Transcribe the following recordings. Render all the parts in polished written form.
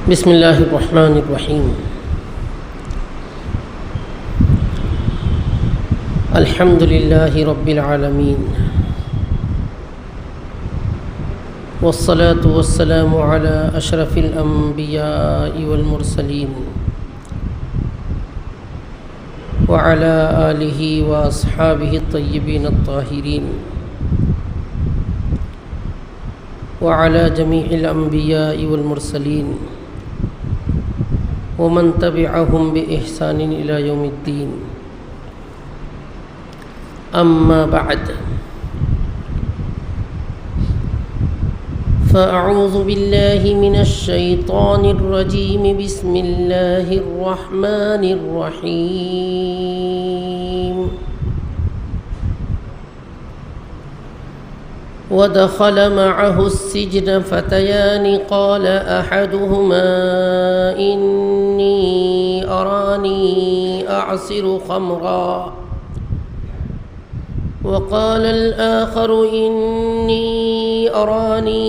بسم اللہ الرحمن الرحیم۔ الحمد للہ رب العالمین، والصلاة والسلام علی اشرف الانبیاء والمرسلین وعلی آلہ واصحابہ الطیبین الطاہرین وعلی جمیع الانبیاء والمرسلین ومن تبعهم بإحسان إلى يوم الدين، أما بعد، فأعوذ بالله من الشيطان الرجيم، بسم الله الرحمن الرحيم. ودخل معه السجن فتيان قال أحدهما إني أراني أعصر خمرا وقال الآخر إني أراني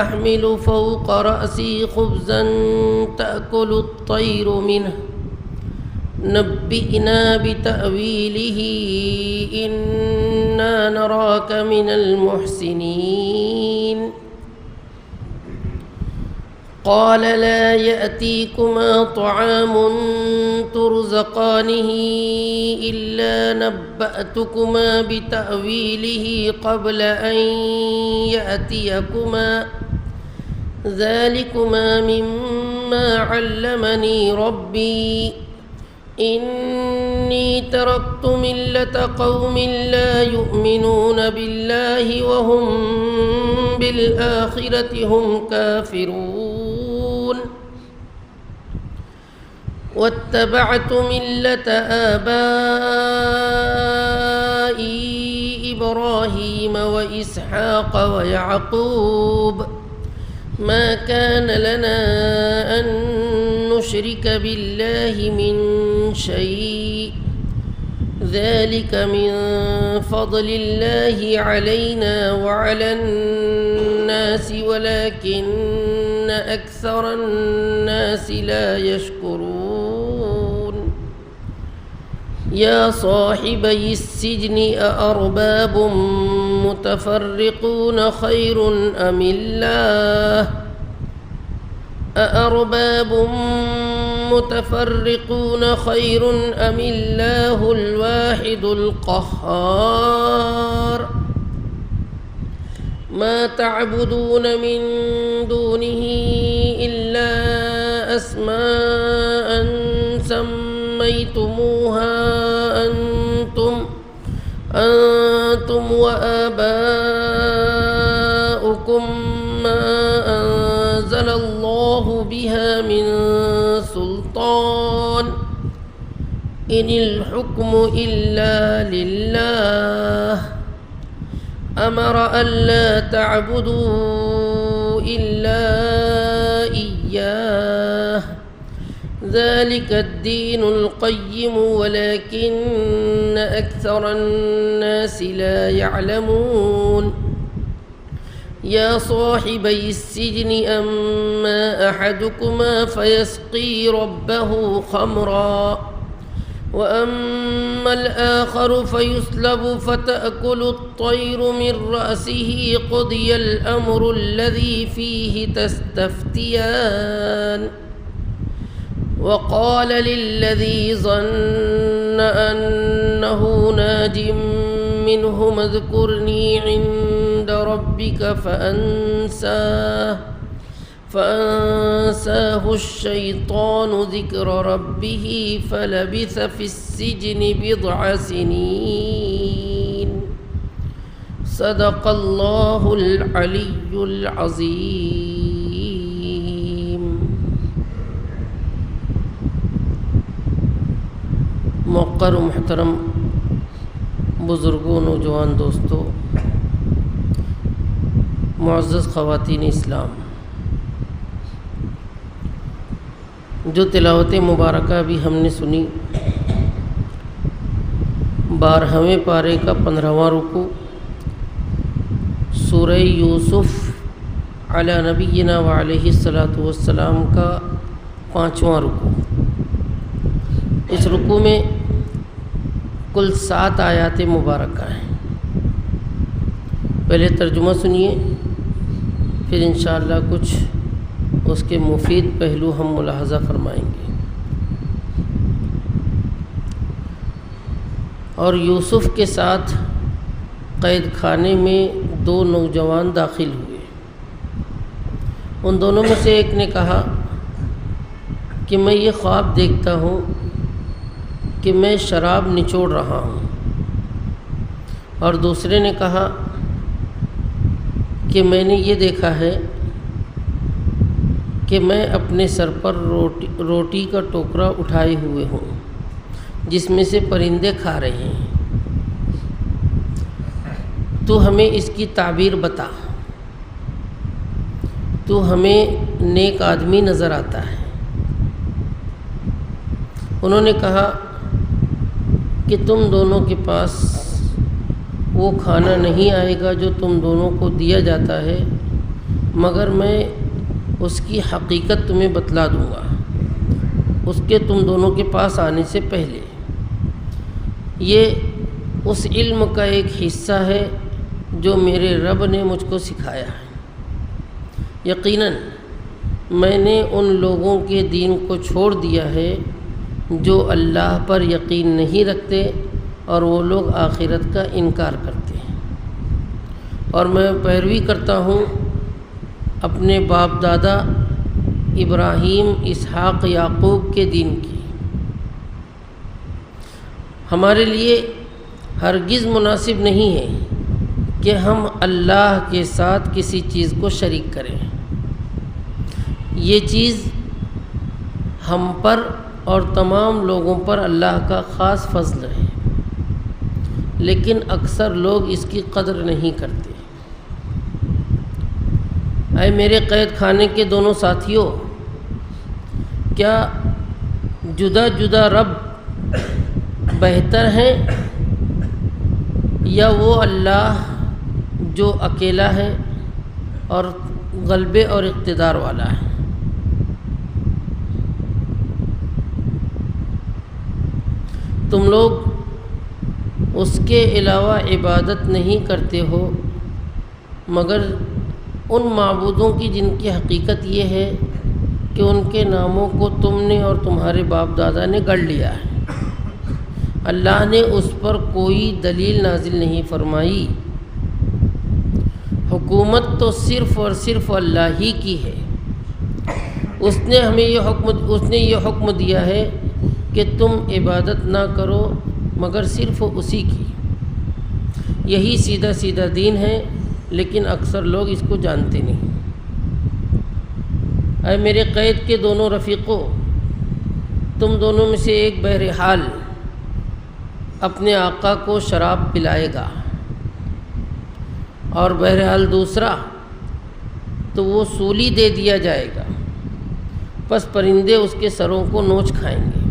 أحمل فوق رأسي خبزا تأكل الطير منه نبئنا بتأويله إنا نراك من المحسنين. قال لا يأتيكما طعام ترزقانه إلا نبأتكما بتأويله قبل أن يأتيكما ذلكما مما علمني ربي إني تركت ملة قوم لا يؤمنون بالله وهم بالآخرة هم كافرون واتبعت ملة آبائي إبراهيم وإسحاق ويعقوب ما كان لنا أن نشرك بالله من شيء ذلك من فضل الله علينا وعلى الناس ولكن أكثر الناس لا يشكرون. يا صاحبي السجن أأرباب متفرقون خير أم الله الواحد القهار. ما تعبدون من دونه إلا أسماء سميتموها أنتم وآباؤكم ما أنزل الله بها من سلطان إن الحكم إلا لله أمر ألا تعبدوا إلا إياه ذلك الدين القيم ولكن أكثر الناس لا يعلمون. يا صاحبي السجن أما أحدكما فيسقي ربه خمرا وأما الآخر فيسلب فتأكل الطير من رأسه قضي الأمر الذي فيه تستفتيان. وقال للذي ظن أنه ناج منهما اذكرني عند ربك فأنساه الشيطان ذكر ربه فلبث في السجن بضع سنين. صدق الله العلي العظيم. موقر و محترم بزرگوں، نوجوان دوستوں، معزز خواتین اسلام، جو تلاوت مبارکہ بھی ہم نے سنی، 12ویں پارے کا 15واں رکوع، سورہ یوسف علی نبینا و علیہ الصلاۃ والسلام کا 5واں رکوع۔ اس رکوع میں کل 7 آیات مبارکہ ہیں۔ پہلے ترجمہ سنیے، پھر انشاءاللہ کچھ اس کے مفید پہلو ہم ملاحظہ فرمائیں گے۔ اور یوسف کے ساتھ قید خانے میں 2 نوجوان داخل ہوئے۔ ان دونوں میں سے ایک نے کہا کہ میں یہ خواب دیکھتا ہوں کہ میں شراب نچوڑ رہا ہوں، اور دوسرے نے کہا کہ میں نے یہ دیکھا ہے کہ میں اپنے سر پر روٹی کا ٹوکرا اٹھائے ہوئے ہوں جس میں سے پرندے کھا رہے ہیں۔ تو ہمیں اس کی تعبیر بتا، تو ہمیں نیک آدمی نظر آتا ہے۔ انہوں نے کہا کہ تم دونوں کے پاس وہ کھانا نہیں آئے گا جو تم دونوں کو دیا جاتا ہے، مگر میں اس کی حقیقت تمہیں بتلا دوں گا اس کے تم دونوں کے پاس آنے سے پہلے۔ یہ اس علم کا ایک حصہ ہے جو میرے رب نے مجھ کو سکھایا ہے۔ یقیناً میں نے ان لوگوں کے دین کو چھوڑ دیا ہے جو اللہ پر یقین نہیں رکھتے اور وہ لوگ آخرت کا انکار کرتے ہیں، اور میں پیروی کرتا ہوں اپنے باپ دادا ابراہیم، اسحاق، یعقوب کے دین کی۔ ہمارے لیے ہرگز مناسب نہیں ہے کہ ہم اللہ کے ساتھ کسی چیز کو شریک کریں۔ یہ چیز ہم پر اور تمام لوگوں پر اللہ کا خاص فضل ہے، لیکن اکثر لوگ اس کی قدر نہیں کرتے۔ اے میرے قید خانے کے دونوں ساتھیوں، کیا جدا جدا رب بہتر ہیں یا وہ اللہ جو اکیلا ہے اور غلبے اور اقتدار والا ہے؟ تم لوگ اس کے علاوہ عبادت نہیں کرتے ہو مگر ان معبودوں کی جن کی حقیقت یہ ہے کہ ان کے ناموں کو تم نے اور تمہارے باپ دادا نے گڑھ لیا ہے۔ اللہ نے اس پر کوئی دلیل نازل نہیں فرمائی۔ حکومت تو صرف اور صرف اللہ ہی کی ہے۔ اس نے یہ حکم دیا ہے کہ تم عبادت نہ کرو مگر صرف اسی کی۔ یہی سیدھا سیدھا دین ہے، لیکن اکثر لوگ اس کو جانتے نہیں۔ اے میرے قید کے دونوں رفیقوں، تم دونوں میں سے ایک بہرحال اپنے آقا کو شراب پلائے گا، اور بہرحال دوسرا تو وہ سولی دے دیا جائے گا، پس پرندے اس کے سروں کو نوچ کھائیں گے۔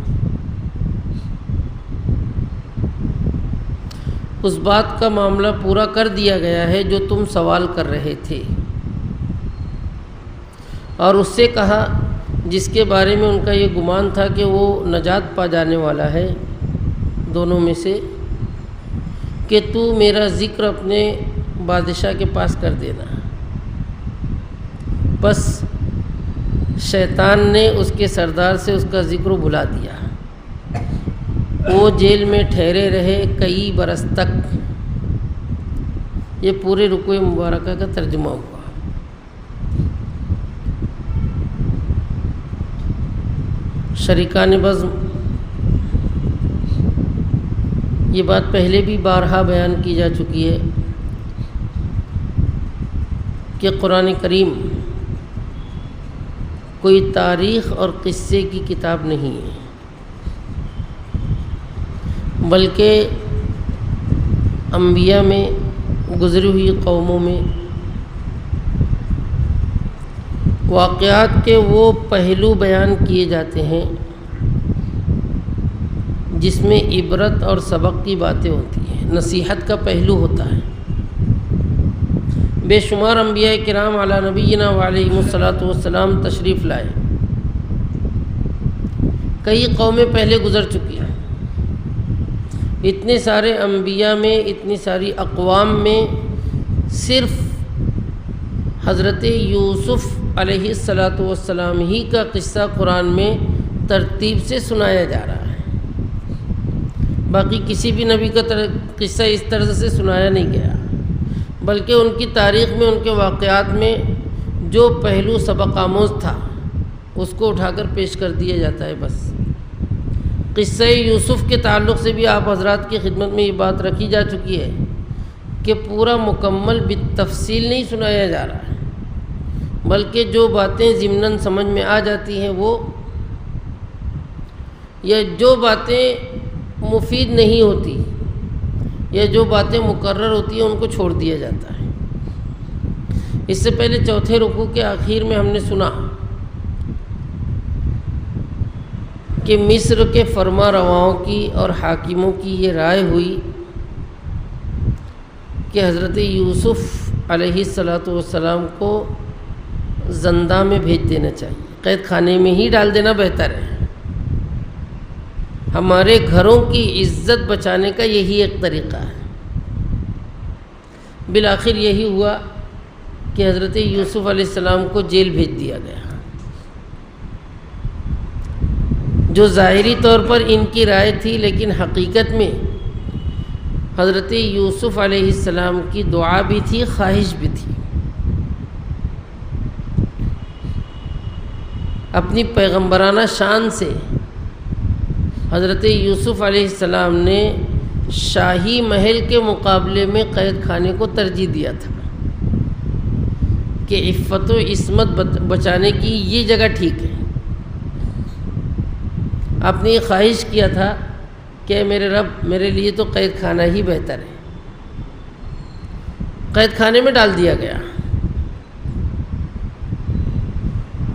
اس بات کا معاملہ پورا کر دیا گیا ہے جو تم سوال کر رہے تھے۔ اور اس سے کہا جس کے بارے میں ان کا یہ گمان تھا کہ وہ نجات پا جانے والا ہے دونوں میں سے، کہ تو میرا ذکر اپنے بادشاہ کے پاس کر دینا۔ بس شیطان نے اس کے سردار سے اس کا ذکر بھلا دیا۔ وہ جیل میں ٹھہرے رہے کئی برس تک۔ یہ پورے رکوع مبارکہ کا ترجمہ ہوا۔ شریکان بزم، یہ بات پہلے بھی بارہا بیان کی جا چکی ہے کہ قرآن کریم کوئی تاریخ اور قصے کی کتاب نہیں ہے، بلکہ انبیاء میں، گزری ہوئی قوموں میں واقعات کے وہ پہلو بیان کیے جاتے ہیں جس میں عبرت اور سبق کی باتیں ہوتی ہیں، نصیحت کا پہلو ہوتا ہے۔ بے شمار انبیاء کرام علی نبینا وعلیہم الصلاۃ والسلام تشریف لائے۔ کئی قومیں پہلے گزر چکی ہیں۔ اتنے سارے انبیاء میں، اتنی ساری اقوام میں صرف حضرت یوسف علیہ الصلاۃ والسلام ہی کا قصہ قرآن میں ترتیب سے سنایا جا رہا ہے۔ باقی کسی بھی نبی کا قصہ اس طرح سے سنایا نہیں گیا، بلکہ ان کی تاریخ میں، ان کے واقعات میں جو پہلو سبق آموز تھا اس کو اٹھا کر پیش کر دیا جاتا ہے بس۔ قصہ یوسف کے تعلق سے بھی آپ حضرات کی خدمت میں یہ بات رکھی جا چکی ہے کہ پورا مکمل بالتفصیل نہیں سنایا جا رہا ہے، بلکہ جو باتیں ضمناً سمجھ میں آ جاتی ہیں وہ، یا جو باتیں مفید نہیں ہوتی یا جو باتیں مکرر ہوتی ہیں ان کو چھوڑ دیا جاتا ہے۔ اس سے پہلے چوتھے رکوع کے آخر میں ہم نے سنا کہ مصر کے فرما رواؤں کی اور حاکموں کی یہ رائے ہوئی کہ حضرت یوسف علیہ الصلاۃ والسلام کو زندہ میں بھیج دینا چاہیے، قید خانے میں ہی ڈال دینا بہتر ہے۔ ہمارے گھروں کی عزت بچانے کا یہی ایک طریقہ ہے۔ بالآخر یہی ہوا کہ حضرت یوسف علیہ السلام کو جیل بھیج دیا گیا، جو ظاہری طور پر ان کی رائے تھی، لیکن حقیقت میں حضرت یوسف علیہ السلام کی دعا بھی تھی، خواہش بھی تھی۔ اپنی پیغمبرانہ شان سے حضرت یوسف علیہ السلام نے شاہی محل کے مقابلے میں قید خانے کو ترجیح دیا تھا کہ عفت و عصمت بچانے کی یہ جگہ ٹھیک ہے۔ آپ نے یہ خواہش کیا تھا کہ میرے رب، میرے لیے تو قید خانہ ہی بہتر ہے۔ قید خانے میں ڈال دیا گیا۔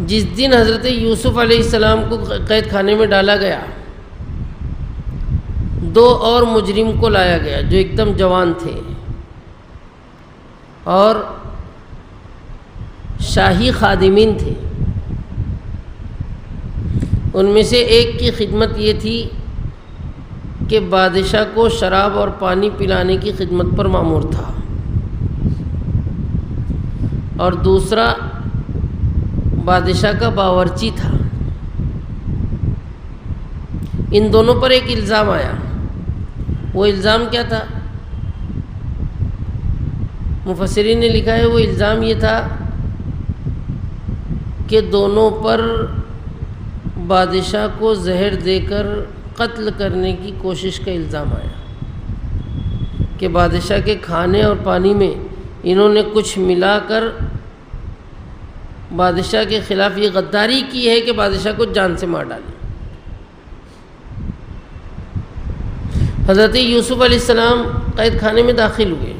جس دن حضرت یوسف علیہ السلام کو قید خانے میں ڈالا گیا، دو اور مجرم کو لایا گیا جو ایک دم جوان تھے اور شاہی خادمین تھے۔ ان میں سے ایک کی خدمت یہ تھی کہ بادشاہ کو شراب اور پانی پلانے کی خدمت پر مامور تھا، اور دوسرا بادشاہ کا باورچی تھا۔ ان دونوں پر ایک الزام آیا۔ وہ الزام کیا تھا؟ مفسرین نے لکھا ہے وہ الزام یہ تھا کہ دونوں پر بادشاہ کو زہر دے کر قتل کرنے کی کوشش کا الزام آیا، کہ بادشاہ کے کھانے اور پانی میں انہوں نے کچھ ملا کر بادشاہ کے خلاف یہ غداری کی ہے کہ بادشاہ کو جان سے مار ڈالے۔ حضرت یوسف علیہ السلام قید خانے میں داخل ہوئے۔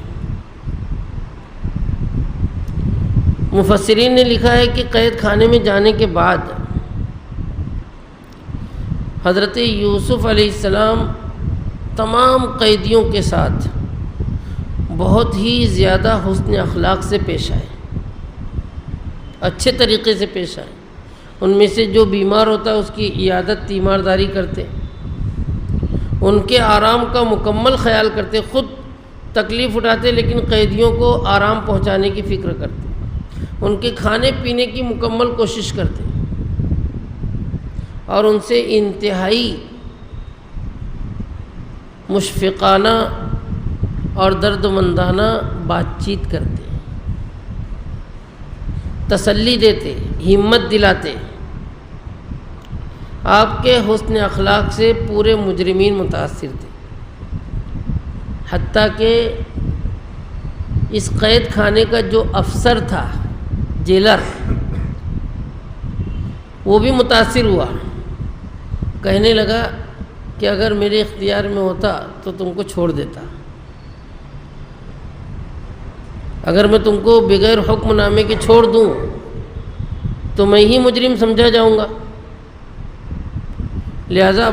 مفسرین نے لکھا ہے کہ قید خانے میں جانے کے بعد حضرت یوسف علیہ السلام تمام قیدیوں کے ساتھ بہت ہی زیادہ حسن اخلاق سے پیش آئے، اچھے طریقے سے پیش آئے۔ ان میں سے جو بیمار ہوتا اس کی عیادت، تیمارداری کرتے، ان کے آرام کا مکمل خیال کرتے، خود تکلیف اٹھاتے لیکن قیدیوں کو آرام پہنچانے کی فکر کرتے، ان کے کھانے پینے کی مکمل کوشش کرتے، اور ان سے انتہائی مشفقانہ اور درد مندانہ بات چیت کرتے، تسلی دیتے، ہمت دلاتے۔ آپ کے حسن اخلاق سے پورے مجرمین متاثر تھے، حتیٰ کہ اس قید خانے کا جو افسر تھا، جیلر، وہ بھی متاثر ہوا، کہنے لگا کہ اگر میرے اختیار میں ہوتا تو تم کو چھوڑ دیتا، اگر میں تم کو بغیر حکم نامے کے چھوڑ دوں تو میں ہی مجرم سمجھا جاؤں گا، لہذا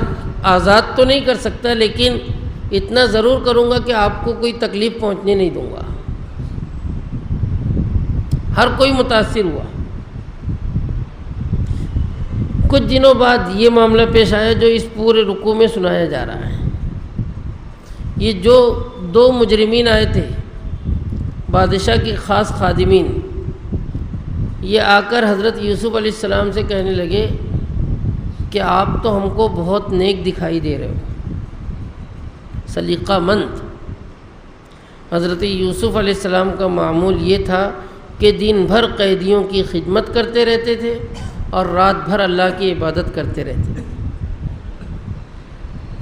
آزاد تو نہیں کر سکتا لیکن اتنا ضرور کروں گا کہ آپ کو کوئی تکلیف پہنچنے نہیں دوں گا۔ ہر کوئی متاثر ہوا۔ کچھ دنوں بعد یہ معاملہ پیش آیا جو اس پورے رکوع میں سنایا جا رہا ہے۔ یہ جو دو مجرمین آئے تھے، بادشاہ کی خاص خادمین، یہ آ کر حضرت یوسف علیہ السلام سے کہنے لگے کہ آپ تو ہم کو بہت نیک دکھائی دے رہے ہو، سلیقہ مند۔ حضرت یوسف علیہ السلام کا معمول یہ تھا کہ دن بھر قیدیوں کی خدمت کرتے رہتے تھے اور رات بھر اللہ کی عبادت کرتے رہتے تھے،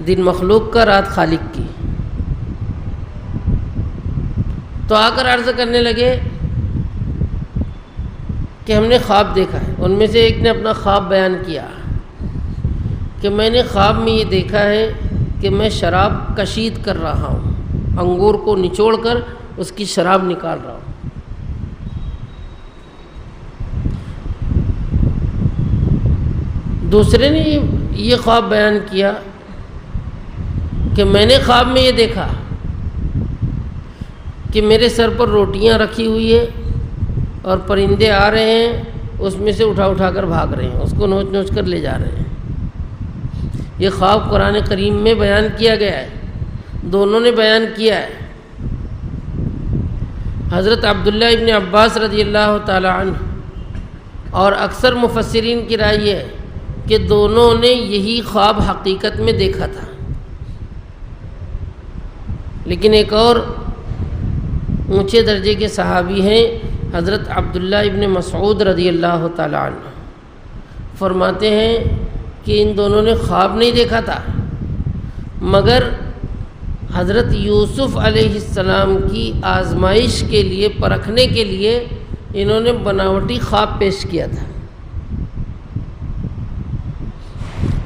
دن مخلوق کا، رات خالق کی۔ تو آ کر عرض کرنے لگے کہ ہم نے خواب دیکھا ہے۔ ان میں سے ایک نے اپنا خواب بیان کیا کہ میں نے خواب میں یہ دیکھا ہے کہ میں شراب کشید کر رہا ہوں، انگور کو نچوڑ کر اس کی شراب نکال رہا ہوں۔ دوسرے نے یہ خواب بیان کیا کہ میں نے خواب میں یہ دیکھا کہ میرے سر پر روٹیاں رکھی ہوئی ہے اور پرندے آ رہے ہیں، اس میں سے اٹھا اٹھا کر بھاگ رہے ہیں، اس کو نوچ نوچ کر لے جا رہے ہیں۔ یہ خواب قرآن کریم میں بیان کیا گیا ہے، دونوں نے بیان کیا ہے۔ حضرت عبداللہ ابن عباس رضی اللہ تعالی عنہ اور اکثر مفسرین کی رائے یہ ہے کہ دونوں نے یہی خواب حقیقت میں دیکھا تھا۔ لیکن ایک اور اونچے درجے کے صحابی ہیں حضرت عبداللہ ابن مسعود رضی اللہ تعالی عنہ، فرماتے ہیں کہ ان دونوں نے خواب نہیں دیکھا تھا، مگر حضرت یوسف علیہ السلام کی آزمائش کے لیے، پرکھنے کے لیے انہوں نے بناوٹی خواب پیش کیا تھا۔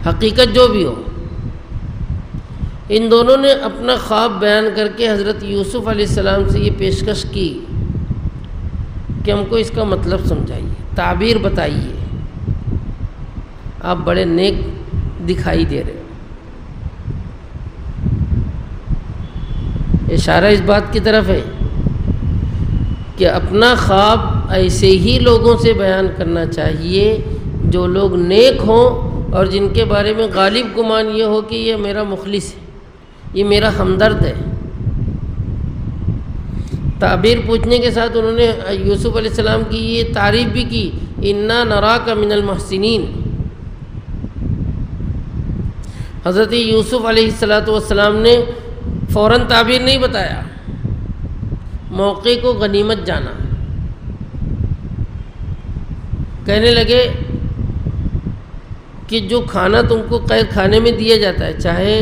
حقیقت جو بھی ہو، ان دونوں نے اپنا خواب بیان کر کے حضرت یوسف علیہ السلام سے یہ پیشکش کی کہ ہم کو اس کا مطلب سمجھائیے، تعبیر بتائیے، آپ بڑے نیک دکھائی دے رہے ہو۔ اشارہ اس بات کی طرف ہے کہ اپنا خواب ایسے ہی لوگوں سے بیان کرنا چاہیے جو لوگ نیک ہوں اور جن کے بارے میں غالب گمان یہ ہو کہ یہ میرا مخلص ہے، یہ میرا ہمدرد ہے۔ تعبیر پوچھنے کے ساتھ انہوں نے یوسف علیہ السلام کی یہ تعریف بھی کی، انا نراک من المحسنین۔ حضرت یوسف علیہ السلام نے فوراً تعبیر نہیں بتایا، موقع کو غنیمت جانا۔ کہنے لگے کہ جو کھانا تم کو قید خانے میں دیا جاتا ہے، چاہے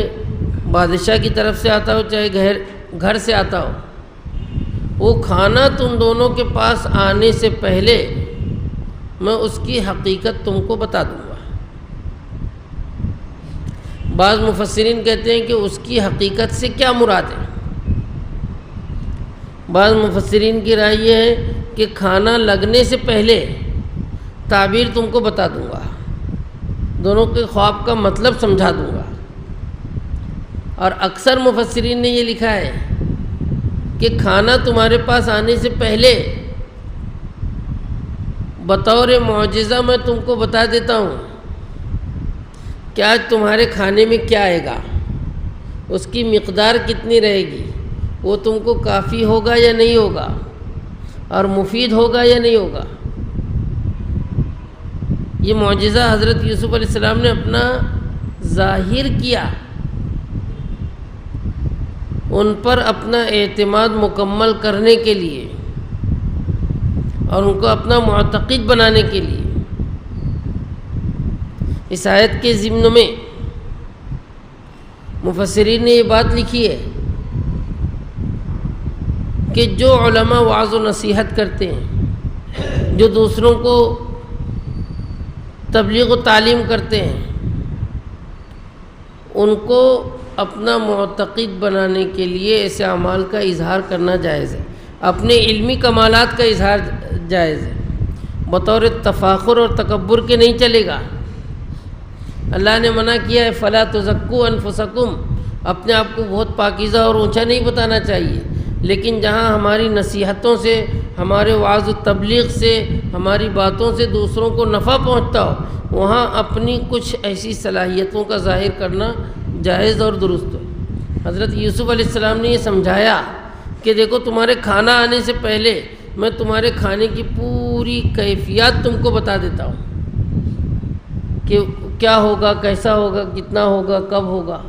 بادشاہ کی طرف سے آتا ہو چاہے گھر سے آتا ہو، وہ کھانا تم دونوں کے پاس آنے سے پہلے میں اس کی حقیقت تم کو بتا دوں گا۔ بعض مفسرین کہتے ہیں کہ اس کی حقیقت سے کیا مراد ہے۔ بعض مفسرین کی رائے یہ ہے کہ کھانا لگنے سے پہلے تعبیر تم کو بتا دوں گا، دونوں کے خواب کا مطلب سمجھا دوں گا۔ اور اکثر مفسرین نے یہ لکھا ہے کہ کھانا تمہارے پاس آنے سے پہلے بطور معجزہ میں تم کو بتا دیتا ہوں کہ آج تمہارے کھانے میں کیا آئے گا، اس کی مقدار کتنی رہے گی، وہ تم کو کافی ہوگا یا نہیں ہوگا، اور مفید ہوگا یا نہیں ہوگا۔ یہ معجزہ حضرت یوسف علیہ السلام نے اپنا ظاہر کیا، ان پر اپنا اعتماد مکمل کرنے کے لیے اور ان کو اپنا معتقد بنانے کے لیے۔ اس آیت کے ضمن میں مفسرین نے یہ بات لکھی ہے کہ جو علماء وعظ و نصیحت کرتے ہیں، جو دوسروں کو تبلیغ و تعلیم کرتے ہیں، ان کو اپنا معتقد بنانے کے لیے ایسے اعمال کا اظہار کرنا جائز ہے، اپنے علمی کمالات کا اظہار جائز ہے، بطور تفاخر اور تکبر کے نہیں چلے گا۔ اللہ نے منع کیا ہے فلا تزکوا انفسکم، اپنے آپ کو بہت پاکیزہ اور اونچا نہیں بتانا چاہیے، لیکن جہاں ہماری نصیحتوں سے ہمارے وعظ و تبلیغ سے، ہماری باتوں سے دوسروں کو نفع پہنچتا ہو، وہاں اپنی کچھ ایسی صلاحیتوں کا ظاہر کرنا جائز اور درست ہو۔ حضرت یوسف علیہ السلام نے یہ سمجھایا کہ دیکھو تمہارے کھانا آنے سے پہلے میں تمہارے کھانے کی پوری کیفیات تم کو بتا دیتا ہوں کہ کیا ہوگا، کیسا ہوگا، کتنا ہوگا، کب ہوگا۔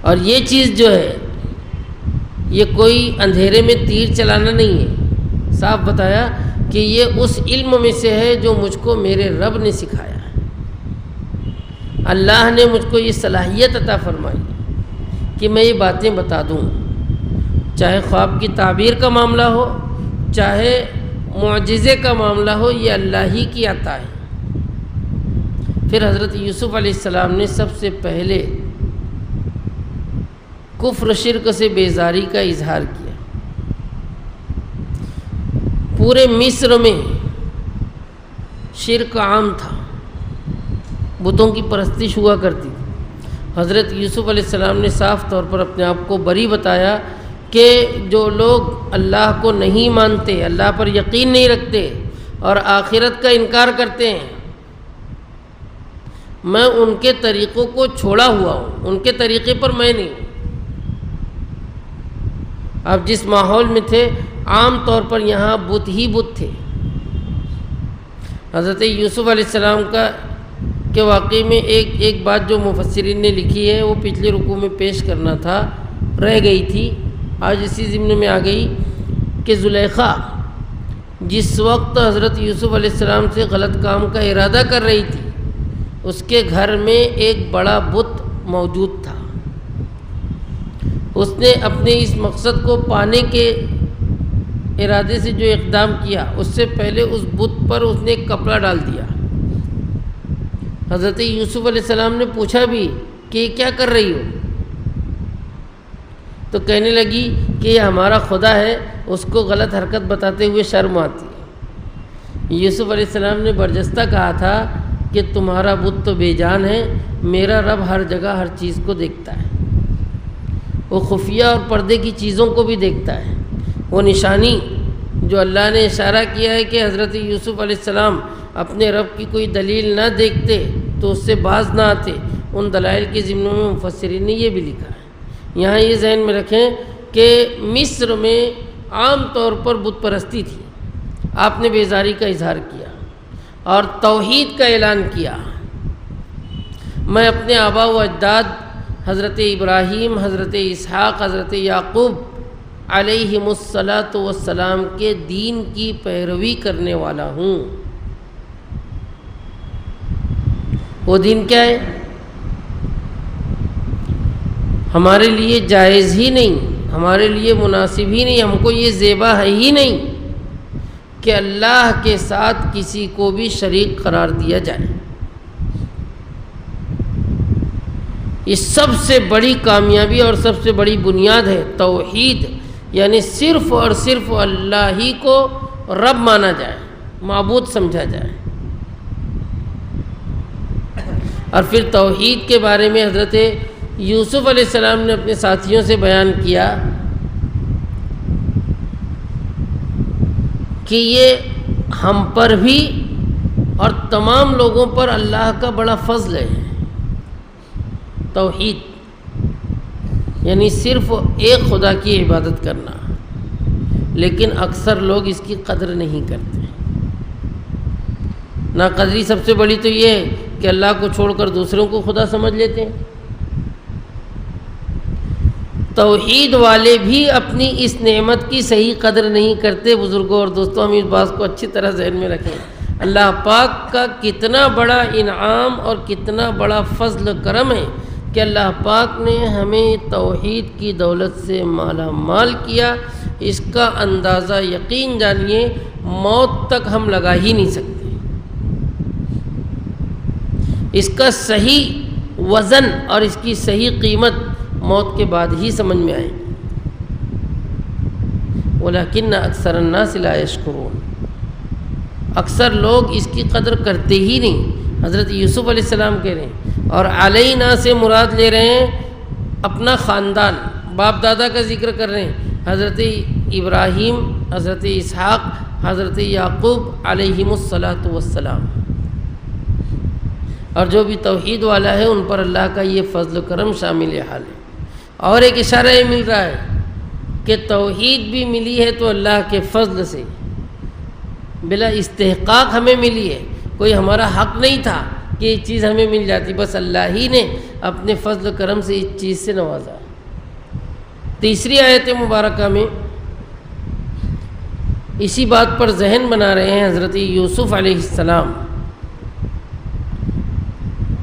اور یہ چیز جو ہے یہ کوئی اندھیرے میں تیر چلانا نہیں ہے، صاف بتایا کہ یہ اس علم میں سے ہے جو مجھ کو میرے رب نے سکھایا ہے۔ اللہ نے مجھ کو یہ صلاحیت عطا فرمائی کہ میں یہ باتیں بتا دوں، چاہے خواب کی تعبیر کا معاملہ ہو، چاہے معجزے کا معاملہ ہو، یہ اللہ ہی کی عطا ہے۔ پھر حضرت یوسف علیہ السلام نے سب سے پہلے کفر شرک سے بیزاری کا اظہار کیا۔ پورے مصر میں شرک عام تھا، بتوں کی پرستش ہوا کرتی تھی۔ حضرت یوسف علیہ السلام نے صاف طور پر اپنے آپ کو بری بتایا کہ جو لوگ اللہ کو نہیں مانتے، اللہ پر یقین نہیں رکھتے اور آخرت کا انکار کرتے ہیں، میں ان کے طریقوں کو چھوڑا ہوا ہوں، ان کے طریقے پر میں نہیں۔ اب جس ماحول میں تھے عام طور پر یہاں بت ہی بت تھے۔ حضرت یوسف علیہ السلام کے واقعے میں ایک بات جو مفسرین نے لکھی ہے وہ پچھلے رکوع میں پیش کرنا تھا، رہ گئی تھی، آج اسی ضمن میں آ گئی کہ زلیخا جس وقت حضرت یوسف علیہ السلام سے غلط کام کا ارادہ کر رہی تھی، اس کے گھر میں ایک بڑا بت موجود تھا۔ اس نے اپنے اس مقصد کو پانے کے ارادے سے جو اقدام کیا، اس سے پہلے اس بت پر اس نے ایک کپڑا ڈال دیا۔ حضرت یوسف علیہ السلام نے پوچھا بھی کہ یہ کیا کر رہی ہو؟ تو کہنے لگی کہ یہ ہمارا خدا ہے، اس کو غلط حرکت بتاتے ہوئے شرم آتی ہے۔ یوسف علیہ السلام نے برجستہ کہا تھا کہ تمہارا بت تو بے جان ہے، میرا رب ہر جگہ ہر چیز کو دیکھتا ہے، وہ خفیہ اور پردے کی چیزوں کو بھی دیکھتا ہے۔ وہ نشانی جو اللہ نے اشارہ کیا ہے کہ حضرت یوسف علیہ السلام اپنے رب کی کوئی دلیل نہ دیکھتے تو اس سے باز نہ آتے، ان دلائل کے ضمن میں مفسرین نے یہ بھی لکھا ہے۔ یہاں یہ ذہن میں رکھیں کہ مصر میں عام طور پر بت پرستی تھی، آپ نے بیزاری کا اظہار کیا اور توحید کا اعلان کیا۔ میں اپنے آبا و اجداد حضرت ابراہیم، حضرت اسحاق، حضرت یعقوب علیہم الصلاۃ والسلام کے دین کی پیروی کرنے والا ہوں۔ وہ دین کیا ہے؟ ہمارے لیے جائز ہی نہیں، ہمارے لیے مناسب ہی نہیں، ہم کو یہ زیبا ہے ہی نہیں کہ اللہ کے ساتھ کسی کو بھی شریک قرار دیا جائے۔ یہ سب سے بڑی کامیابی اور سب سے بڑی بنیاد ہے توحید، یعنی صرف اور صرف اللہ ہی کو رب مانا جائے، معبود سمجھا جائے۔ اور پھر توحید کے بارے میں حضرت یوسف علیہ السلام نے اپنے ساتھیوں سے بیان کیا کہ یہ ہم پر بھی اور تمام لوگوں پر اللہ کا بڑا فضل ہے۔ توحید یعنی صرف ایک خدا کی عبادت کرنا، لیکن اکثر لوگ اس کی قدر نہیں کرتے۔ ناقدری سب سے بڑی تو یہ ہے کہ اللہ کو چھوڑ کر دوسروں کو خدا سمجھ لیتے ہیں۔ توحید والے بھی اپنی اس نعمت کی صحیح قدر نہیں کرتے۔ بزرگوں اور دوستوں، ہم اس بات کو اچھی طرح ذہن میں رکھیں، اللہ پاک کا کتنا بڑا انعام اور کتنا بڑا فضل و کرم ہے کہ اللہ پاک نے ہمیں توحید کی دولت سے مالا مال کیا۔ اس کا اندازہ یقین جانیے موت تک ہم لگا ہی نہیں سکتے۔ اس کا صحیح وزن اور اس کی صحیح قیمت موت کے بعد ہی سمجھ میں آئے، وَلَكِنَّ أَكْثَرَ النَّاسِ لَا يَشْكُرُونَ۔ اکثر لوگ اس کی قدر کرتے ہی نہیں۔ حضرت یوسف علیہ السلام کہہ رہے ہیں، اور علینا سے مراد لے رہے ہیں اپنا خاندان، باپ دادا کا ذکر کر رہے ہیں، حضرت ابراہیم، حضرت اسحاق، حضرت یعقوب علیہم الصلاۃ والسلام، اور جو بھی توحید والا ہے ان پر اللہ کا یہ فضل و کرم شامل حال ہے۔ اور ایک اشارہ یہ مل رہا ہے کہ توحید بھی ملی ہے تو اللہ کے فضل سے، بلا استحقاق ہمیں ملی ہے، کوئی ہمارا حق نہیں تھا کہ یہ چیز ہمیں مل جاتی، بس اللہ ہی نے اپنے فضل و کرم سے اس چیز سے نوازا۔ تیسری آیت مبارکہ میں اسی بات پر ذہن بنا رہے ہیں حضرت یوسف علیہ السلام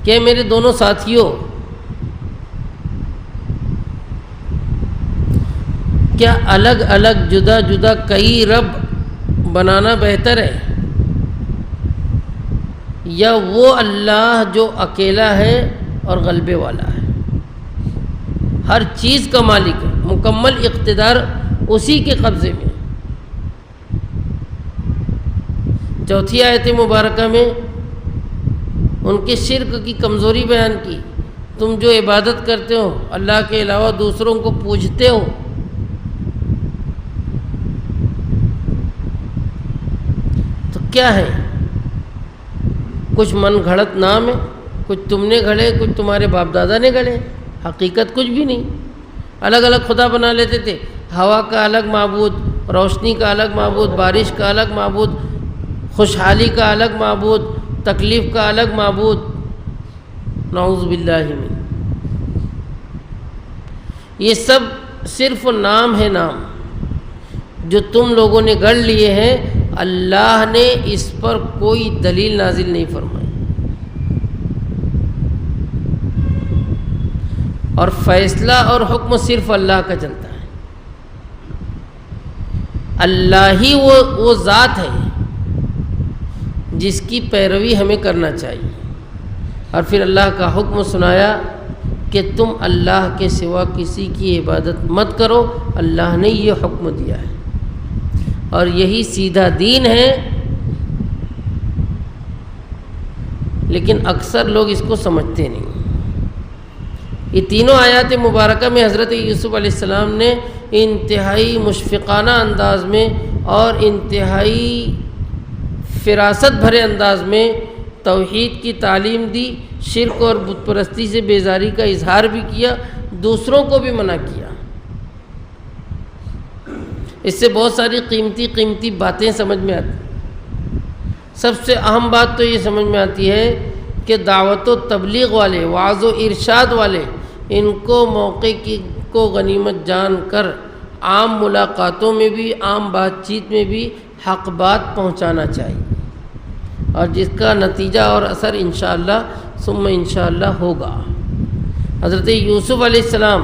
کہ میرے دونوں ساتھیوں، کیا الگ الگ جدا جدا کئی رب بنانا بہتر ہے یا وہ اللہ جو اکیلا ہے اور غلبے والا ہے، ہر چیز کا مالک ہے، مکمل اقتدار اسی کے قبضے میں۔ چوتھی آیت مبارکہ میں ان کے شرک کی کمزوری بیان کی، تم جو عبادت کرتے ہو اللہ کے علاوہ دوسروں کو پوجتے ہو، تو کیا ہے؟ کچھ من گھڑت نام ہے، کچھ تم نے گھڑے، کچھ تمہارے باپ دادا نے گھڑے، حقیقت کچھ بھی نہیں۔ الگ الگ خدا بنا لیتے تھے، ہوا کا الگ معبود، روشنی کا الگ معبود، بارش کا الگ معبود، خوشحالی کا الگ معبود، تکلیف کا الگ معبود، نعوذ باللہ من۔ یہ سب صرف نام ہے، نام جو تم لوگوں نے گڑھ لیے ہیں، اللہ نے اس پر کوئی دلیل نازل نہیں فرمائی، اور فیصلہ اور حکم صرف اللہ کا چلتا ہے۔ اللہ ہی وہ ذات ہے جس کی پیروی ہمیں کرنا چاہیے۔ اور پھر اللہ کا حکم سنایا کہ تم اللہ کے سوا کسی کی عبادت مت کرو، اللہ نے یہ حکم دیا ہے، اور یہی سیدھا دین ہے، لیکن اکثر لوگ اس کو سمجھتے نہیں۔ یہ تینوں آیات مبارکہ میں حضرت یوسف علیہ السلام نے انتہائی مشفقانہ انداز میں اور انتہائی فراست بھرے انداز میں توحید کی تعلیم دی، شرک اور بت پرستی سے بیزاری کا اظہار بھی کیا، دوسروں کو بھی منع کیا۔ اس سے بہت ساری قیمتی باتیں سمجھ میں آتی۔ سب سے اہم بات تو یہ سمجھ میں آتی ہے کہ دعوت و تبلیغ والے، وعظ و ارشاد والے، ان کو موقع کو غنیمت جان کر عام ملاقاتوں میں بھی، عام بات چیت میں بھی حق بات پہنچانا چاہیے، اور جس کا نتیجہ اور اثر انشاءاللہ ثم انشاءاللہ ہوگا۔ حضرت یوسف علیہ السلام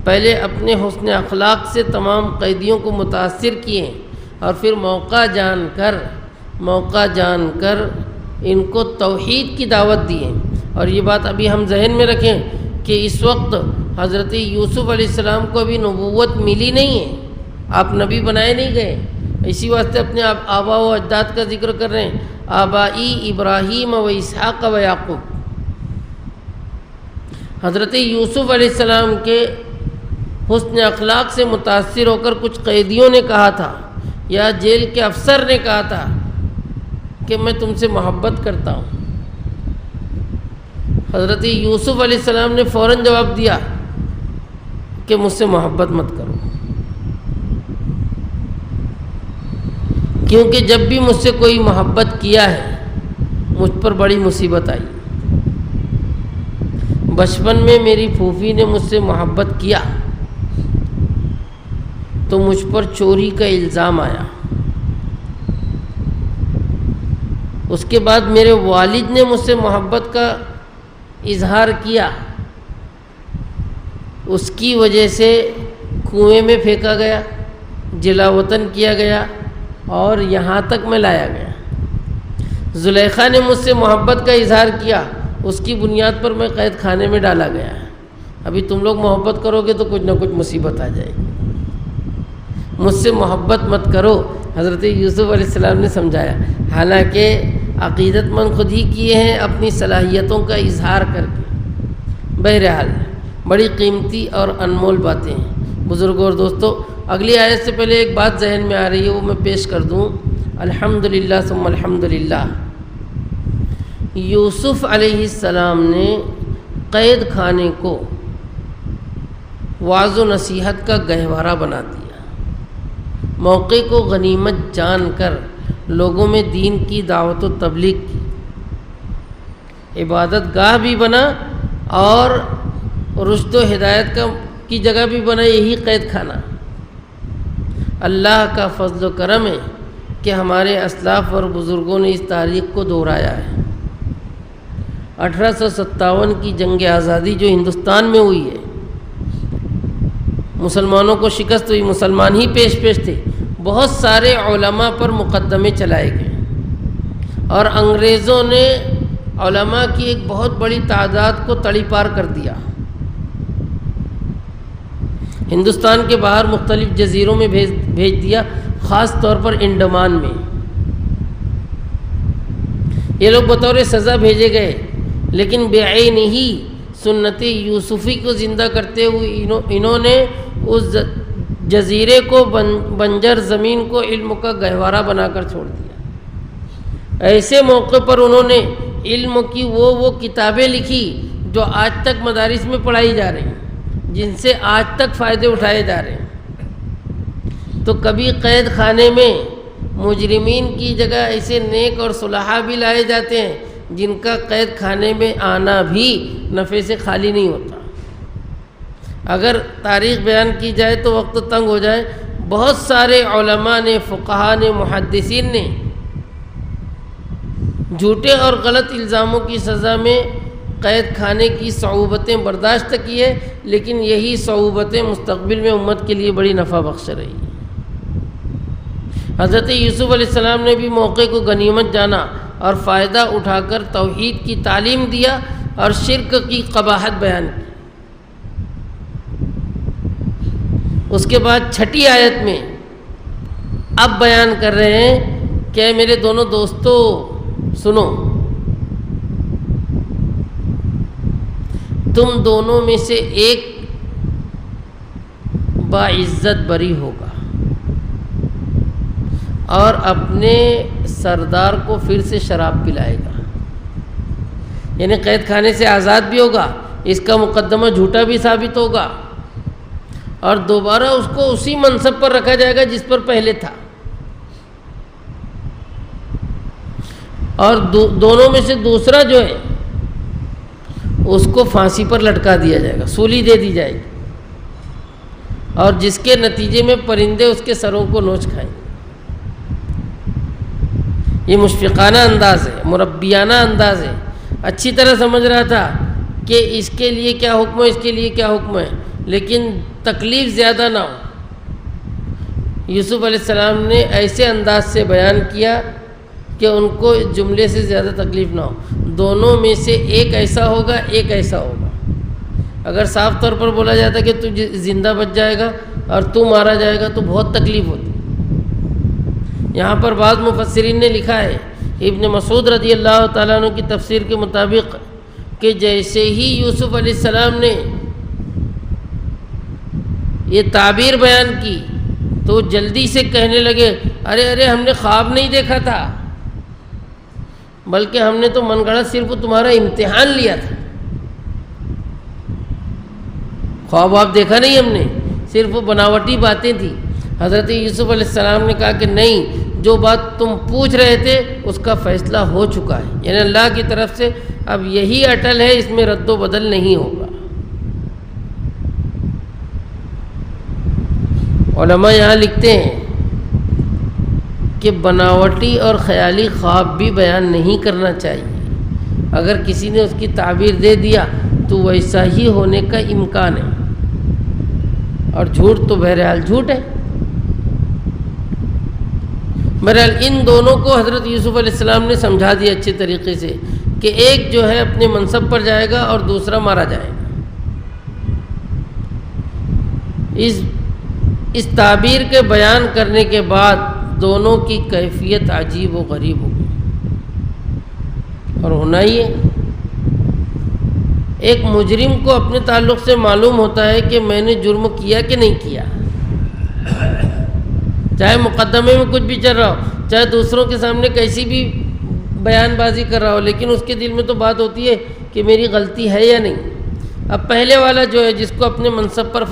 پہلے اپنے حسن اخلاق سے تمام قیدیوں کو متاثر کیے، اور پھر موقع جان کر ان کو توحید کی دعوت دی ہے۔ اور یہ بات ابھی ہم ذہن میں رکھیں کہ اس وقت حضرت یوسف علیہ السلام کو ابھی نبوت ملی نہیں ہے، آپ نبی بنائے نہیں گئے، اسی واسطے اپنے آبا و اجداد کا ذکر کر رہے ہیں، آبائی ابراہیم و اسحاق و یعقوب۔ حضرت یوسف علیہ السلام کے حسن اخلاق سے متاثر ہو کر کچھ قیدیوں نے کہا تھا، یا جیل کے افسر نے کہا تھا کہ میں تم سے محبت کرتا ہوں۔ حضرت یوسف علیہ السلام نے فوراً جواب دیا کہ مجھ سے محبت مت کرو، کیونکہ جب بھی مجھ سے کوئی محبت کیا ہے مجھ پر بڑی مصیبت آئی۔ بچپن میں میری پھوپھی نے مجھ سے محبت کیا تو مجھ پر چوری کا الزام آیا، اس کے بعد میرے والد نے مجھ سے محبت کا اظہار کیا، اس کی وجہ سے کنویں میں پھینکا گیا، جلا وطن کیا گیا، اور یہاں تک میں لایا گیا۔ زلیخا نے مجھ سے محبت کا اظہار کیا، اس کی بنیاد پر میں قید خانے میں ڈالا گیا۔ ابھی تم لوگ محبت کرو گے تو کچھ نہ کچھ مصیبت آ جائے گی، مجھ سے محبت مت کرو۔ حضرت یوسف علیہ السلام نے سمجھایا، حالانکہ عقیدت مند خود ہی کیے ہیں اپنی صلاحیتوں کا اظہار کر کے۔ بہرحال بڑی قیمتی اور انمول باتیں ہیں۔ بزرگوں اور دوستوں، اگلی آیت سے پہلے ایک بات ذہن میں آ رہی ہے، وہ میں پیش کر دوں۔ الحمدللہ ثم الحمدللہ، یوسف علیہ السلام نے قید خانے کو وعظ و نصیحت کا گہوارہ بنا دیا، موقع کو غنیمت جان کر لوگوں میں دین کی دعوت و تبلیغ کی، عبادت گاہ بھی بنا اور رشد و ہدایت کی جگہ بھی بنا یہی قید خانہ۔ اللہ کا فضل و کرم ہے کہ ہمارے اسلاف اور بزرگوں نے اس تاریخ کو دہرایا ہے۔ 1857 کی جنگ آزادی جو ہندوستان میں ہوئی ہے، مسلمانوں کو شکست ہوئی، مسلمان ہی پیش تھے، بہت سارے علماء پر مقدمے چلائے گئے اور انگریزوں نے علماء کی ایک بہت بڑی تعداد کو تڑی پار کر دیا۔ ہندوستان کے باہر مختلف جزیروں میں بھیج دیا، خاص طور پر انڈمان میں۔ یہ لوگ بطور سزا بھیجے گئے، لیکن بعین ہی سنت یوسفی کو زندہ کرتے ہوئے انہوں نے اس جزیرے کو، بنجر زمین کو علم کا گہوارہ بنا کر چھوڑ دیا۔ ایسے موقع پر انہوں نے علم کی وہ کتابیں لکھی جو آج تک مدارس میں پڑھائی جا رہی ہیں، جن سے آج تک فائدے اٹھائے جا رہے ہیں۔ تو کبھی قید خانے میں مجرمین کی جگہ ایسے نیک اور صلحاء بھی لائے جاتے ہیں جن کا قید خانے میں آنا بھی نفع سے خالی نہیں ہوتا۔ اگر تاریخ بیان کی جائے تو وقت تنگ ہو جائے۔ بہت سارے علماء نے، فقہاء نے، محدثین نے جھوٹے اور غلط الزاموں کی سزا میں قید خانے کی صعوبتیں برداشت کی ہے، لیکن یہی صعوبتیں مستقبل میں امت کے لیے بڑی نفع بخش رہی ہیں۔ حضرت یوسف علیہ السلام نے بھی موقع کو غنیمت جانا اور فائدہ اٹھا کر توحید کی تعلیم دیا اور شرک کی قباحت بیان کی۔ اس کے بعد 6 آیت میں اب بیان کر رہے ہیں کہ میرے دونوں دوستو سنو، تم دونوں میں سے ایک باعزت بری ہوگا اور اپنے سردار کو پھر سے شراب پلائے گا، یعنی قید خانے سے آزاد بھی ہوگا، اس کا مقدمہ جھوٹا بھی ثابت ہوگا اور دوبارہ اس کو اسی منصب پر رکھا جائے گا جس پر پہلے تھا، اور دونوں میں سے دوسرا جو ہے اس کو پھانسی پر لٹکا دیا جائے گا، سولی دے دی جائے گی، اور جس کے نتیجے میں پرندے اس کے سروں کو نوچ کھائیں گے۔ یہ مشفقانہ انداز ہے، مربیانہ انداز ہے۔ اچھی طرح سمجھ رہا تھا کہ اس کے لیے کیا حکم ہے، اس کے لیے کیا حکم ہے، لیکن تکلیف زیادہ نہ ہو۔ یوسف علیہ السلام نے ایسے انداز سے بیان کیا کہ ان کو جملے سے زیادہ تکلیف نہ ہو۔ دونوں میں سے ایک ایسا ہوگا، ایک ایسا ہوگا۔ اگر صاف طور پر بولا جاتا کہ تو زندہ بچ جائے گا اور تو مارا جائے گا تو بہت تکلیف ہوتی۔ یہاں پر بعض مفسرین نے لکھا ہے، ابن مسعود رضی اللہ تعالیٰ عنہ کی تفسیر کے مطابق، کہ جیسے ہی یوسف علیہ السلام نے یہ تعبیر بیان کی تو جلدی سے کہنے لگے، ارے ہم نے خواب نہیں دیکھا تھا، بلکہ ہم نے تو من گھڑت صرف تمہارا امتحان لیا تھا، خواب آپ دیکھا نہیں ہم نے، صرف بناوٹی باتیں تھیں۔ حضرت یوسف علیہ السلام نے کہا کہ نہیں، جو بات تم پوچھ رہے تھے اس کا فیصلہ ہو چکا ہے، یعنی اللہ کی طرف سے اب یہی اٹل ہے، اس میں رد و بدل نہیں ہوگا۔ علماء یہاں لکھتے ہیں کہ بناوٹی اور خیالی خواب بھی بیان نہیں کرنا چاہیے۔ اگر کسی نے اس کی تعبیر دے دیا تو ویسا ہی ہونے کا امکان ہے، اور جھوٹ تو بہرحال جھوٹ ہے۔ بہرحال ان دونوں کو حضرت یوسف علیہ السلام نے سمجھا دیا اچھے طریقے سے کہ ایک جو ہے اپنے منصب پر جائے گا اور دوسرا مارا جائے گا۔ اس تعبیر کے بیان کرنے کے بعد دونوں کی کیفیت عجیب و غریب ہو گئی، اور ہونا ہی ہے۔ ایک مجرم کو اپنے تعلق سے معلوم ہوتا ہے کہ میں نے جرم کیا کہ نہیں کیا، چاہے مقدمے میں کچھ بھی چل رہا ہو، چاہے دوسروں کے سامنے کیسی بھی بیان بازی کر رہا ہو، لیکن اس کے دل میں تو بات ہوتی ہے کہ میری غلطی ہے یا نہیں۔ اب پہلے والا جو ہے جس کو اپنے منصب پر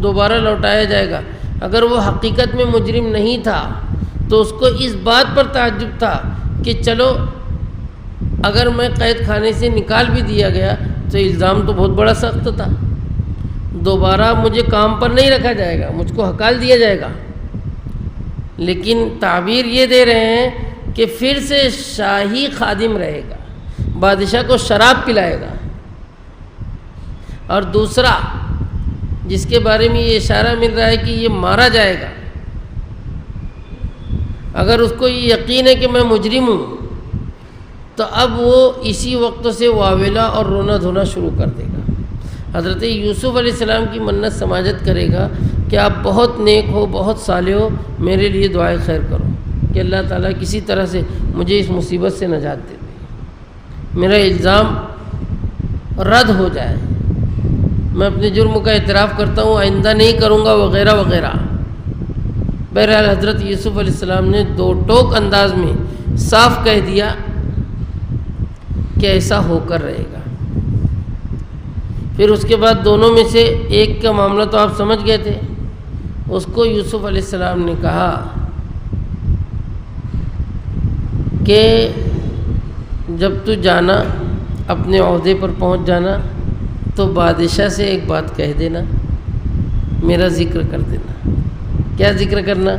دوبارہ لوٹایا جائے گا، اگر وہ حقیقت میں مجرم نہیں تھا تو اس کو اس بات پر تعجب تھا کہ چلو اگر میں قید خانے سے نکال بھی دیا گیا تو الزام تو بہت بڑا سخت تھا، دوبارہ مجھے کام پر نہیں رکھا جائے گا، مجھ کو ہکال دیا جائے گا۔ لیکن تعبیر یہ دے رہے ہیں کہ پھر سے شاہی خادم رہے گا، بادشاہ کو شراب پلائے گا۔ اور دوسرا جس کے بارے میں یہ اشارہ مل رہا ہے کہ یہ مارا جائے گا، اگر اس کو یہ یقین ہے کہ میں مجرم ہوں تو اب وہ اسی وقت سے واویلا اور رونا دھونا شروع کر دے گا۔ حضرت یوسف علیہ السلام کی منت سماجت کرے گا کہ آپ بہت نیک ہو، بہت صالح ہو، میرے لیے دعائے خیر کرو کہ اللہ تعالیٰ کسی طرح سے مجھے اس مصیبت سے نجات دے دے، میرا الزام رد ہو جائے، میں اپنے جرم کا اعتراف کرتا ہوں، آئندہ نہیں کروں گا، وغیرہ وغیرہ۔ بہرحال حضرت یوسف علیہ السلام نے دو ٹوک انداز میں صاف کہہ دیا کہ ایسا ہو کر رہے گا۔ پھر اس کے بعد دونوں میں سے ایک کا معاملہ تو آپ سمجھ گئے تھے، اس کو یوسف علیہ السلام نے کہا کہ جب تو جانا اپنے عہدے پر پہنچ جانا تو بادشاہ سے ایک بات کہہ دینا، میرا ذکر کر دینا۔ کیا ذکر کرنا؟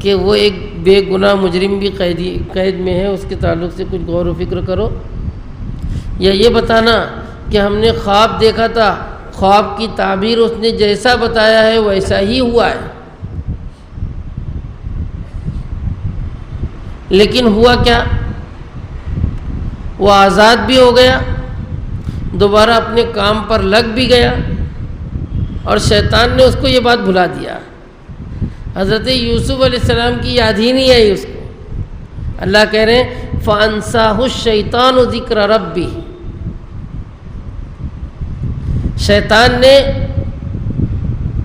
کہ وہ ایک بے گناہ مجرم بھی قید میں ہے، اس کے تعلق سے کچھ غور و فکر کرو، یا یہ بتانا کہ ہم نے خواب دیکھا تھا، خواب کی تعبیر اس نے جیسا بتایا ہے ویسا ہی ہوا ہے۔ لیکن ہوا کیا؟ وہ آزاد بھی ہو گیا، دوبارہ اپنے کام پر لگ بھی گیا، اور شیطان نے اس کو یہ بات بھلا دیا۔ حضرت یوسف علیہ السلام کی یاد ہی نہیں آئی اس کو۔ اللہ کہہ رہے ہیں فَأَنسَاهُ الشَّيْطَانُ ذِكْرَ رَبِّهِ، شیطان نے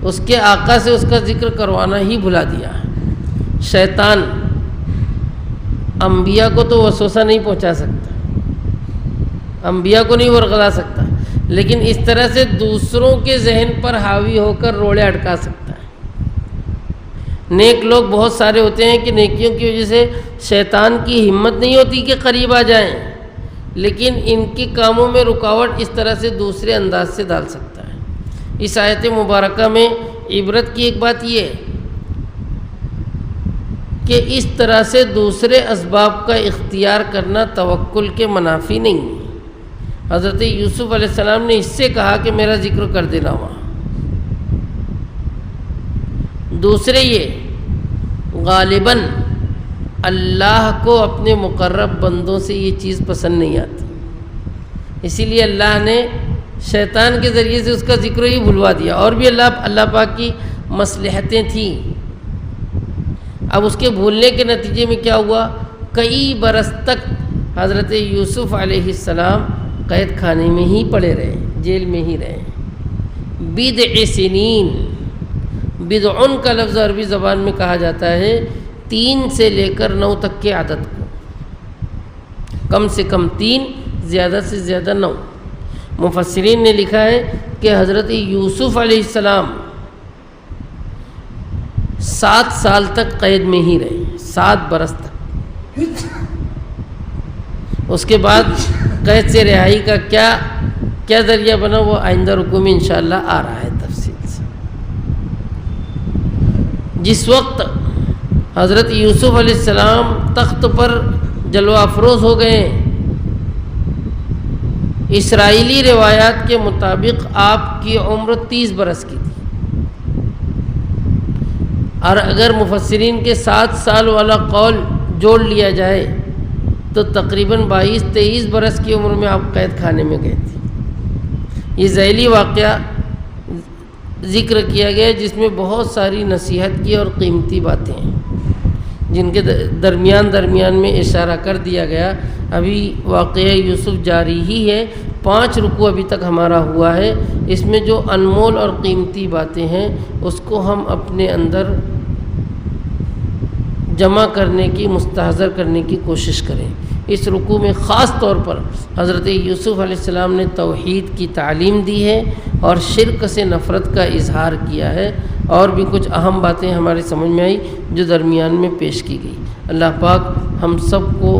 اس کے آقا سے اس کا ذکر کروانا ہی بھلا دیا۔ شیطان انبیاء کو تو وسوسہ نہیں پہنچا سکتا، انبیاء کو نہیں ورغلا سکتا، لیکن اس طرح سے دوسروں کے ذہن پر حاوی ہو کر روڑے اٹکا سکتا ہے۔ نیک لوگ بہت سارے ہوتے ہیں کہ نیکیوں کی وجہ سے شیطان کی ہمت نہیں ہوتی کہ قریب آ جائیں، لیکن ان کے کاموں میں رکاوٹ اس طرح سے دوسرے انداز سے ڈال سکتا ہے۔ اس آیت مبارکہ میں عبرت کی ایک بات یہ ہے کہ اس طرح سے دوسرے اسباب کا اختیار کرنا توکل کے منافی نہیں ہے۔ حضرت یوسف علیہ السلام نے اس سے کہا کہ میرا ذکر کر دینا وہاں۔ دوسرے یہ غالباً اللہ کو اپنے مقرب بندوں سے یہ چیز پسند نہیں آتی، اسی لیے اللہ نے شیطان کے ذریعے سے اس کا ذکر ہی بھلوا دیا، اور بھی اللہ پاک کی مصلحتیں تھیں۔ اب اس کے بھولنے کے نتیجے میں کیا ہوا؟ کئی برس تک حضرت یوسف علیہ السلام قید خانے میں ہی پڑے رہے، جیل میں ہی رہے۔ بضع سنین، بضعن کا لفظ عربی زبان میں کہا جاتا ہے 3 سے لے کر 9 تک کے عدد کو، کم سے کم 3، زیادہ سے زیادہ 9۔ مفسرین نے لکھا ہے کہ حضرت یوسف علیہ السلام 7 سال تک قید میں ہی رہے، 7 برس تک۔ اس کے بعد قید سے رہائی کا کیا ذریعہ بنا وہ آئندہ رکوع میں انشاءاللہ آ رہا ہے تفصیل سے۔ جس وقت حضرت یوسف علیہ السلام تخت پر جلوہ افروز ہو گئے، اسرائیلی روایات کے مطابق آپ کی عمر 30 برس کی تھی، اور اگر مفسرین کے 7 سال والا قول جوڑ لیا جائے تو تقریباً 22-23 برس کی عمر میں آپ قید خانے میں گئے تھے۔ یہ ذیلی واقعہ ذکر کیا گیا جس میں بہت ساری نصیحت کی اور قیمتی باتیں ہیں، جن کے درمیان میں اشارہ کر دیا گیا۔ ابھی واقعہ یوسف جاری ہی ہے، 5 رکوع ابھی تک ہمارا ہوا ہے، اس میں جو انمول اور قیمتی باتیں ہیں اس کو ہم اپنے اندر جمع کرنے کی، مستحضر کرنے کی کوشش کریں۔ اس رکوع میں خاص طور پر حضرت یوسف علیہ السلام نے توحید کی تعلیم دی ہے اور شرک سے نفرت کا اظہار کیا ہے، اور بھی کچھ اہم باتیں ہمارے سمجھ میں آئی جو درمیان میں پیش کی گئی۔ اللہ پاک ہم سب کو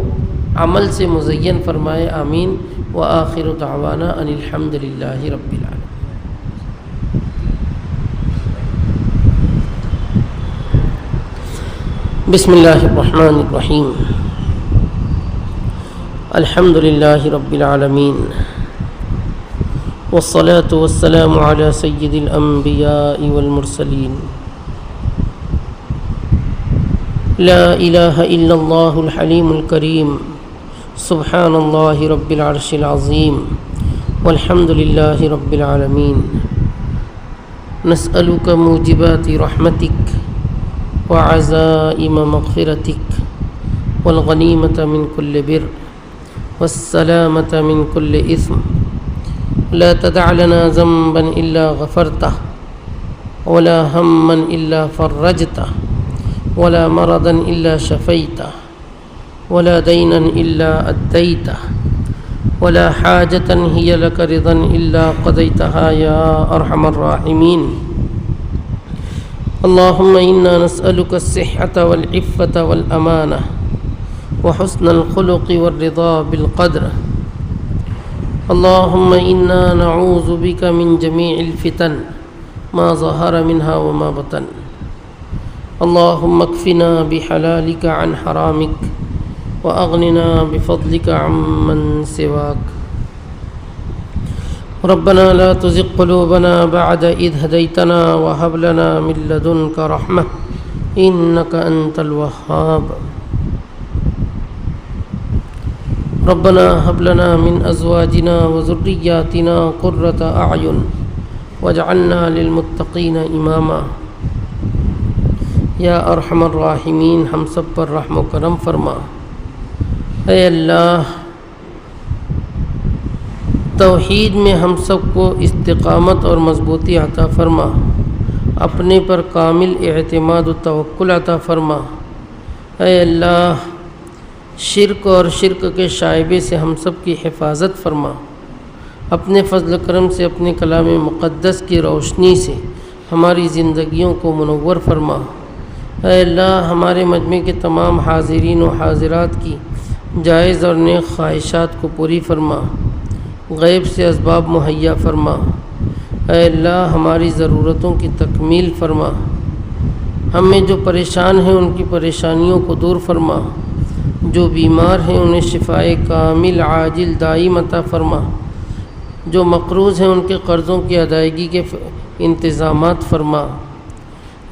عمل سے مزین فرمائے، آمین۔ وآخر دعوانا ان الحمد للہ رب العالمین۔ بسم اللہ الرحمن الرحیم۔ الحمد للہ رب العالمین، والصلاة والسلام علی سید الانبیاء والمرسلین۔ لا الہ الا اللہ الحلیم الکریم، سبحان اللہ رب العرش العظیم، والحمد للہ رب العالمین۔ نسألک موجبات رحمتک وعزائم مغفرتک، والغنیمة من کل بر، والسلامة من كل إثم، لا تدع لنا ذنبا إلا غفرته، ولا هما إلا فرجته، ولا مرضا إلا شفيته، ولا دينا إلا أديته، ولا حاجة هي لك رضا إلا قضيتها يا أرحم الراحمين۔ اللهم إنا نسألك الصحة والعفة والأمانة وحسن الخلق والرضا بالقدر۔ اللهم إنا نعوذ بك من جميع الفتن ما ظهر منها وما بطن۔ اللهم اكفنا بحلالك عن حرامك وأغننا بفضلك عمن سواك۔ ربنا لا تزغ قلوبنا بعد إذ هديتنا وهب لنا من لدنك رحمة إنك أنت الوهاب۔ ربنا هب لنا من أزواجنا وذرياتنا قرة أعين واجعلنا للمتقين إماما۔ یا ارحم الراحمین، ہم سب پر رحم و کرم فرما۔ اے اللہ، توحید میں ہم سب کو استقامت اور مضبوطی عطا فرما، اپنے پر کامل اعتماد و توکل عطا فرما۔ اے اللہ، شرک اور شرک کے شائبے سے ہم سب کی حفاظت فرما، اپنے فضل و کرم سے، اپنے کلام مقدس کی روشنی سے ہماری زندگیوں کو منور فرما۔ اے اللہ، ہمارے مجمع کے تمام حاضرین و حاضرات کی جائز اور نیک خواہشات کو پوری فرما، غیب سے اسباب مہیا فرما۔ اے اللہ، ہماری ضرورتوں کی تکمیل فرما، ہمیں جو پریشان ہیں ان کی پریشانیوں کو دور فرما، جو بیمار ہیں انہیں شفائے کامل عاجل دائم عطا فرما، جو مقروض ہیں ان کے قرضوں کی ادائیگی کے انتظامات فرما۔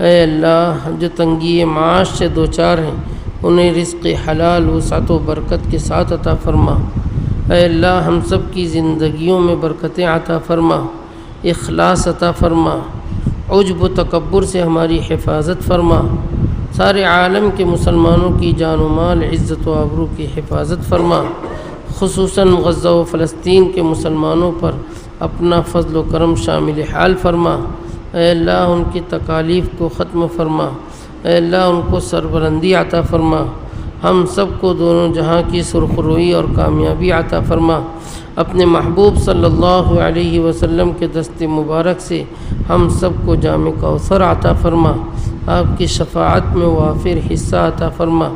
اے اللہ، جو تنگی معاش سے دوچار ہیں انہیں رزق حلال وسعت و برکت کے ساتھ عطا فرما۔ اے اللہ، ہم سب کی زندگیوں میں برکتیں عطا فرما، اخلاص عطا فرما، عجب و تکبر سے ہماری حفاظت فرما، سارے عالم کے مسلمانوں کی جان و مال، عزت و آبرو کی حفاظت فرما، خصوصاً غزہ و فلسطین کے مسلمانوں پر اپنا فضل و کرم شامل حال فرما۔ اے اللہ، ان کی تکالیف کو ختم فرما، اے اللہ ان کو سربلندی عطا فرما، ہم سب کو دونوں جہاں کی سرخروئی اور کامیابی عطا فرما۔ اپنے محبوب صلی اللہ علیہ وسلم کے دست مبارک سے ہم سب کو جام کوثر عطا فرما، آپ کی شفاعت میں وافر حصہ عطا فرما،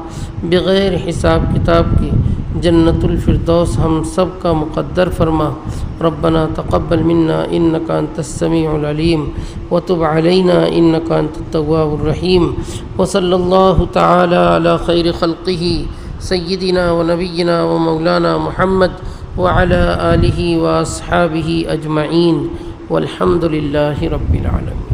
بغیر حساب کتاب کی جنت الفردوس ہم سب کا مقدر فرما۔ ربنا تقبل منا انك انت السميع العليم وتب علينا انك انت التواب الرحيم، وصلى الله تعالى على خير خلقه سيدنا ونبينا ومولانا محمد وعلى آله واصحابه اجمعين، والحمد لله رب العالمين۔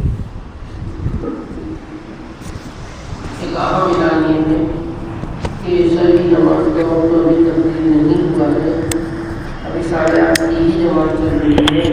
ساری نماز کا وقت ابھی تبدیل نہیں ہوا ہے، ابھی 8:30 کی ہی جماعت چل رہی ہے۔